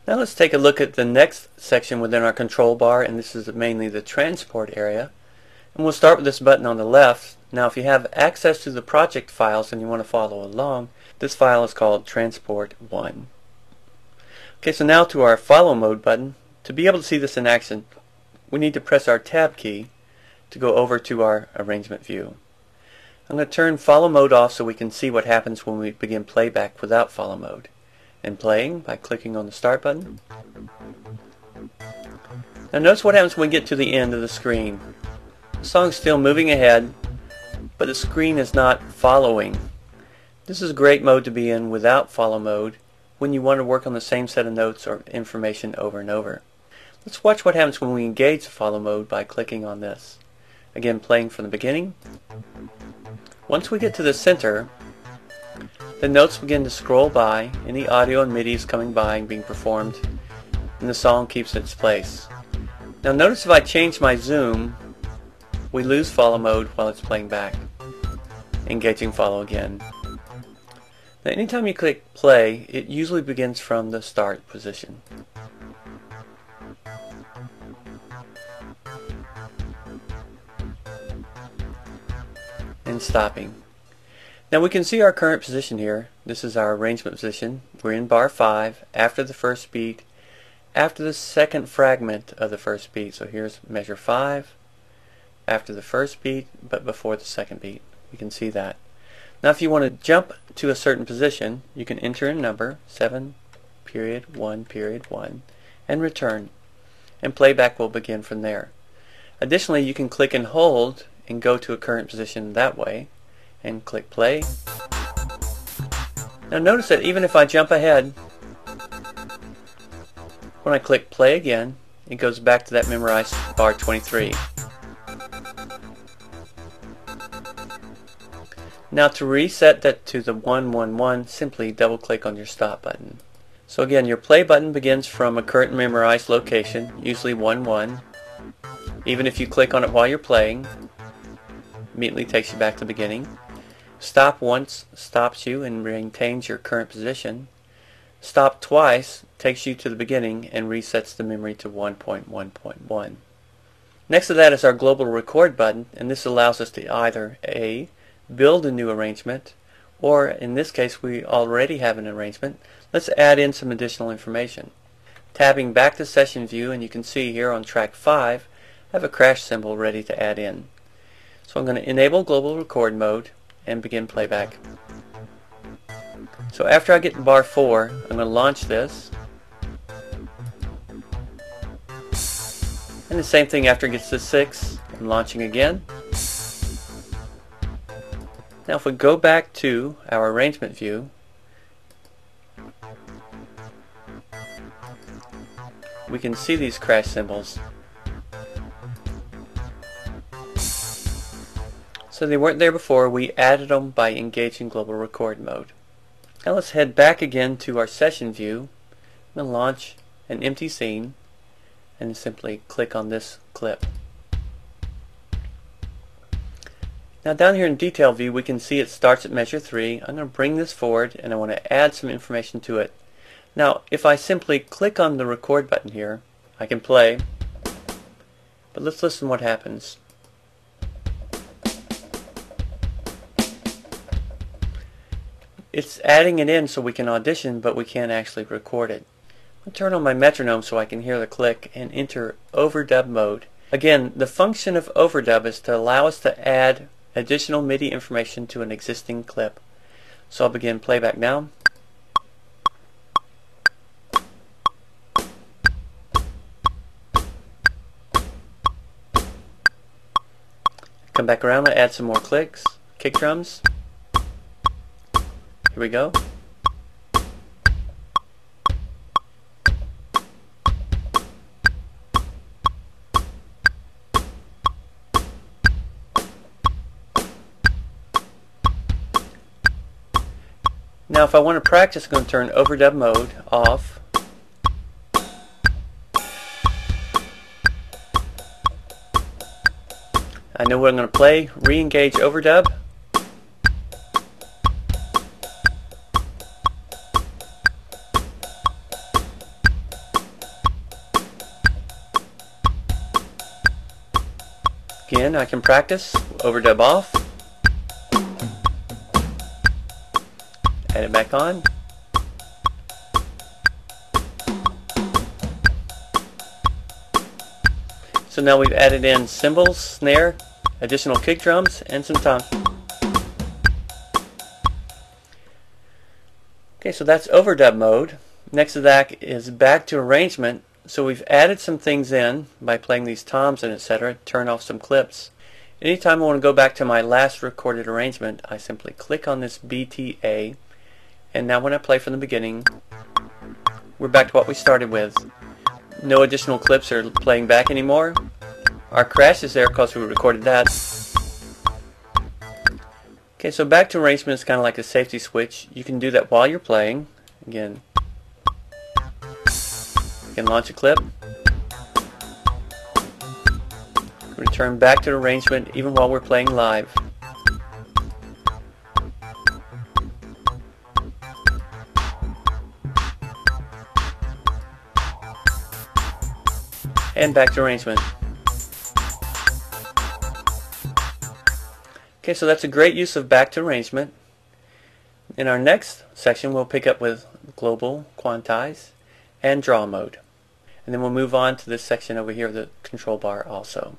Now let's take a look at the next section within our control bar, and this is mainly the transport area. And we'll start with this button on the left. Now if you have access to the project files and you want to follow along, this file is called Transport 1. Okay, so now to our follow mode button. To be able to see this in action, we need to press our tab key to go over to our arrangement view. I'm going to turn follow mode off so we can see what happens when we begin playback without follow mode. And playing by clicking on the start button. Now notice what happens when we get to the end of the screen. The song's still moving ahead, but the screen is not following. This is a great mode to be in without follow mode when you want to work on the same set of notes or information over and over. Let's watch what happens when we engage the follow mode by clicking on this. Again, playing from the beginning. Once we get to the center, the notes begin to scroll by, and the audio and MIDI is coming by and being performed, and the song keeps its place. Now notice if I change my zoom, we lose follow mode while it's playing back. Engaging follow again. Now anytime you click play, it usually begins from the start position. And stopping. Now we can see our current position here. This is our arrangement position. We're in bar 5, after the first beat, after the second fragment of the first beat. So here's measure 5, after the first beat, but before the second beat. We can see that. Now if you want to jump to a certain position, you can enter a number, 7, period, 1, period, 1, and return. And playback will begin from there. Additionally, you can click and hold and go to a current position that way. And click play. Now notice that even if I jump ahead, when I click play again, it goes back to that memorized bar 23. Now to reset that to the 111, simply double click on your stop button. So again, your play button begins from a current memorized location, usually 1-1. Even if you click on it while you're playing, immediately takes you back to the beginning. Stop once stops you and maintains your current position. Stop twice takes you to the beginning and resets the memory to 1.1.1. Next to that is our global record button, and this allows us to either A, build a new arrangement, or in this case we already have an arrangement. Let's add in some additional information. Tabbing back to session view, and you can see here on track 5 I have a crash symbol ready to add in. So I'm going to enable global record mode and begin playback. So after I get to bar 4, I'm going to launch this. And the same thing after it gets to 6, I'm launching again. Now if we go back to our arrangement view, we can see these crash symbols. So they weren't there before, we added them by engaging global record mode. Now let's head back again to our session view. I'm going to launch an empty scene and simply click on this clip. Now down here in detail view we can see it starts at measure 3. I'm going to bring this forward and I want to add some information to it. Now if I simply click on the record button here, I can play, but let's listen what happens. It's adding it in so we can audition, but we can't actually record it. I'll turn on my metronome so I can hear the click and enter overdub mode. Again, the function of overdub is to allow us to add additional MIDI information to an existing clip. So I'll begin playback now. Come back around and add some more clicks, kick drums. Here we go. Now if I want to practice, I'm going to turn overdub mode off. I know what I'm going to play. Re-engage overdub. Again, I can practice, overdub off, add it back on. So now we've added in cymbals, snare, additional kick drums, and some toms. Okay, so that's overdub mode. Next to that is back to arrangement. So we've added some things in by playing these toms and etc. Turn off some clips. Anytime I want to go back to my last recorded arrangement, I simply click on this BTA, and now when I play from the beginning, we're back to what we started with. No additional clips are playing back anymore. Our crash is there because we recorded that. Okay, so back to arrangement is kind of like a safety switch. You can do that while you're playing. Again, you can launch a clip. Return back to arrangement even while we're playing live. And back to arrangement. Okay, so that's a great use of back to arrangement. In our next section, we'll pick up with global, quantize, and draw mode. And then we'll move on to this section over here, the control bar also.